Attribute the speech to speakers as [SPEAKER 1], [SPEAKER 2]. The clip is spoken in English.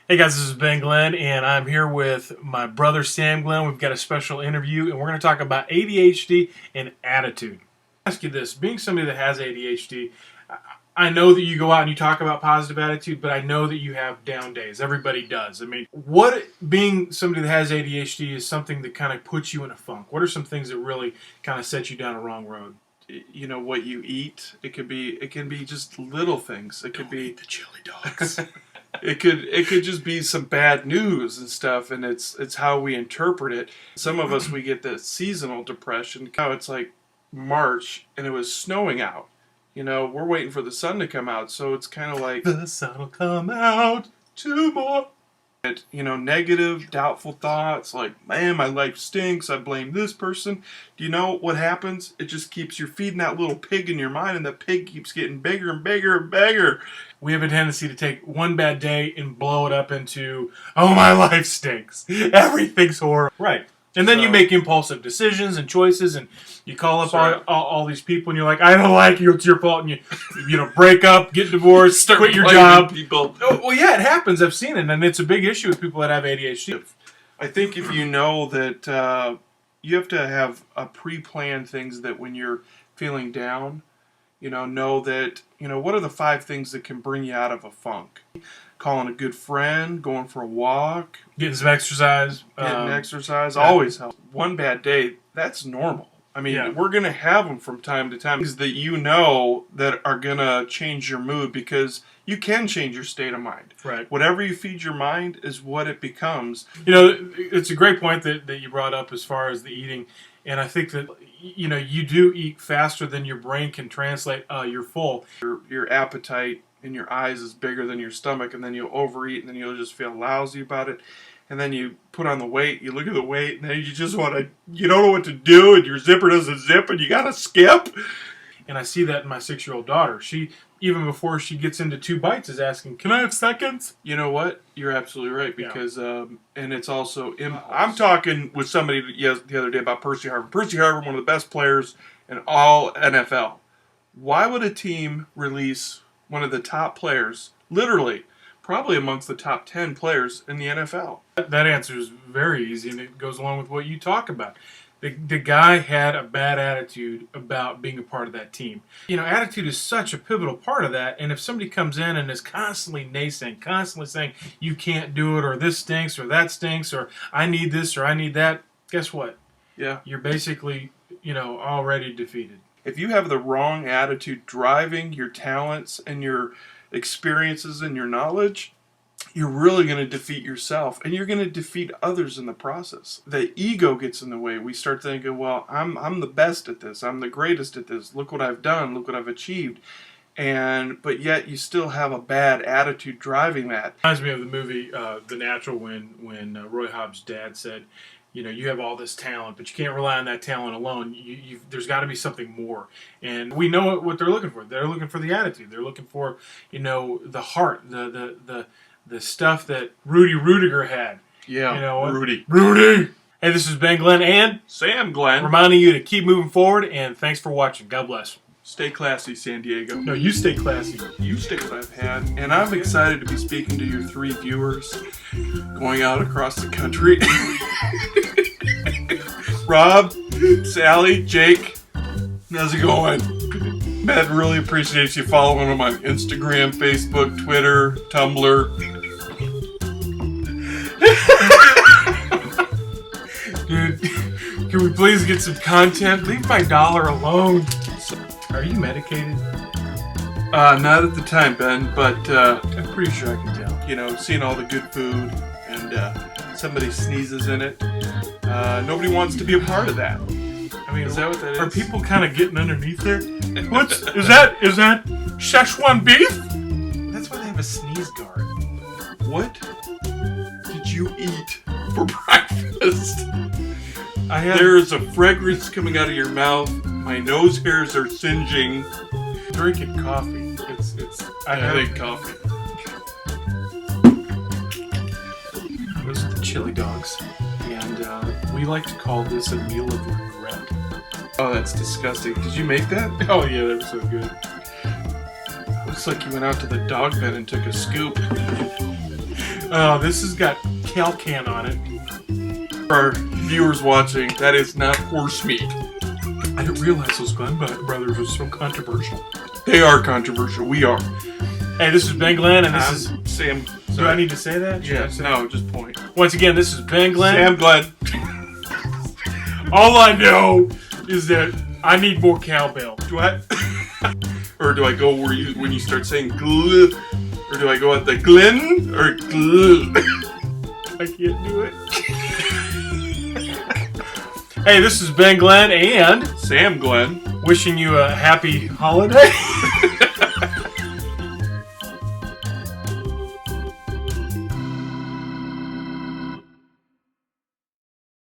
[SPEAKER 1] Hey guys, this is Ben Glenn, and I'm here with my brother Sam Glenn. We've got a special interview, and we're going to talk about ADHD and attitude. I'll ask you this: being somebody that has ADHD, I know that you go out and you talk about positive attitude, but I know that you have down days. Everybody does. I mean, what being somebody that has ADHD is something that kind of puts you in a funk? What are some things that really kind of set you down a wrong road?
[SPEAKER 2] You know what you eat. It can be just little things. It could be
[SPEAKER 1] the chili dogs.
[SPEAKER 2] It could just be some bad news and stuff, and it's how we interpret it. Some of us, we get the seasonal depression. Now it's like March and it was snowing out. You know, we're waiting for the sun to come out, so it's kind of like
[SPEAKER 1] The sun will come out tomorrow.
[SPEAKER 2] you know, negative, doubtful thoughts like, man, my life stinks, I blame this person. Do you know what happens? It just keeps, you're feeding that little pig in your mind, and the pig keeps getting bigger and bigger and bigger.
[SPEAKER 1] We have a tendency to take one bad day and blow it up into, oh, my life stinks. Everything's horrible. Right. And then you make impulsive decisions and choices, and you call up all these people, and you're like, I don't like you, it's your fault. And you break up, get divorced, quit your job.
[SPEAKER 2] People.
[SPEAKER 1] Oh, well, yeah, it happens. I've seen it, and it's a big issue with people that have ADHD.
[SPEAKER 2] I think if you know that you have to have a pre-planned things that when you're feeling down, know that, what are the 5 things that can bring you out of a funk? Calling a good friend, going for a walk.
[SPEAKER 1] Getting some exercise.
[SPEAKER 2] Always helps. One bad day, that's normal. I mean, we're going to have them from time to time. Things that that are going to change your mood, because you can change your state of mind.
[SPEAKER 1] Right.
[SPEAKER 2] Whatever you feed your mind is what it becomes.
[SPEAKER 1] It's a great point that you brought up as far as the eating. And I think that, you do eat faster than your brain can translate, you're full.
[SPEAKER 2] Your appetite in your eyes is bigger than your stomach, and then you'll overeat, and then you'll just feel lousy about it. And then you put on the weight, you look at the weight, and then you don't know what to do, and your zipper doesn't zip, and you gotta skip.
[SPEAKER 1] And I see that in my 6-year-old daughter. She, even before she gets into 2 bites, is asking, can I have seconds?
[SPEAKER 2] You know what? You're absolutely right, because, and it's also, I'm talking with somebody the other day about Percy Harvin. Percy Harvin, one of the best players in all NFL. Why would a team release one of the top players, literally, probably amongst the top 10 players in the NFL?
[SPEAKER 1] That answer is very easy, and it goes along with what you talk about. The guy had a bad attitude about being a part of that team. Attitude is such a pivotal part of that, and if somebody comes in and is constantly naysaying, constantly saying, you can't do it, or this stinks, or that stinks, or I need this, or I need that, guess what?
[SPEAKER 2] Yeah.
[SPEAKER 1] You're basically, already defeated.
[SPEAKER 2] If you have the wrong attitude driving your talents and your experiences and your knowledge, you're really going to defeat yourself, and you're going to defeat others in the process. The ego gets in the way. We start thinking, well, I'm the best at this. I'm the greatest at this. Look what I've done. Look what I've achieved. But yet you still have a bad attitude driving that.
[SPEAKER 1] Reminds me of the movie The Natural, when Roy Hobbs' dad said, you have all this talent, but you can't rely on that talent alone. There's got to be something more. And we know what they're looking for. They're looking for the attitude. They're looking for, the heart, the stuff that Rudy Rudiger had.
[SPEAKER 2] Yeah, Rudy.
[SPEAKER 1] Hey, this is Ben Glenn and
[SPEAKER 2] Sam Glenn,
[SPEAKER 1] reminding you to keep moving forward, and thanks for watching. God bless.
[SPEAKER 2] Stay classy, San Diego.
[SPEAKER 1] No, you stay classy.
[SPEAKER 2] You stay what I've had. And I'm excited to be speaking to your 3 viewers going out across the country. Rob, Sally, Jake, how's it going? Ben really appreciates you following him on Instagram, Facebook, Twitter, Tumblr.
[SPEAKER 1] Dude, can we please get some content? Leave my dollar alone. Are you medicated?
[SPEAKER 2] Not at the time, Ben, but I'm pretty sure I can tell. Seeing all the good food and somebody sneezes in it. Nobody wants to be a part of that.
[SPEAKER 1] I mean,
[SPEAKER 2] is that what that is?
[SPEAKER 1] Are people kind of getting underneath there? Is that Szechuan beef? That's why they have a sneeze guard.
[SPEAKER 2] What did you eat for breakfast? There is a fragrance coming out of your mouth. My nose hairs are singeing.
[SPEAKER 1] Drinking coffee. I
[SPEAKER 2] think coffee.
[SPEAKER 1] Those are the chili dogs, and we like to call this a meal of regret.
[SPEAKER 2] Oh, that's disgusting. Did you make that?
[SPEAKER 1] Oh yeah, they were so good.
[SPEAKER 2] Looks like you went out to the dog bed and took a scoop.
[SPEAKER 1] Oh, this has got Calcan on it.
[SPEAKER 2] For our viewers watching, that is not horse meat.
[SPEAKER 1] I didn't realize those Glenn brothers were so controversial.
[SPEAKER 2] They are controversial. We are.
[SPEAKER 1] Hey, this is Ben Glenn, and this is...
[SPEAKER 2] Sam.
[SPEAKER 1] Do
[SPEAKER 2] Sorry.
[SPEAKER 1] I need to say that?
[SPEAKER 2] Yeah, no, just point.
[SPEAKER 1] Once again, this is Ben Glenn.
[SPEAKER 2] Sam Glenn.
[SPEAKER 1] All I know is that I need more cowbell.
[SPEAKER 2] Do I? Or do I go where when you start saying gl? Or do I go at the Glen or gl?
[SPEAKER 1] I can't do it. Hey, this is Ben Glenn and
[SPEAKER 2] Sam Glenn.
[SPEAKER 1] wishing you a happy holiday.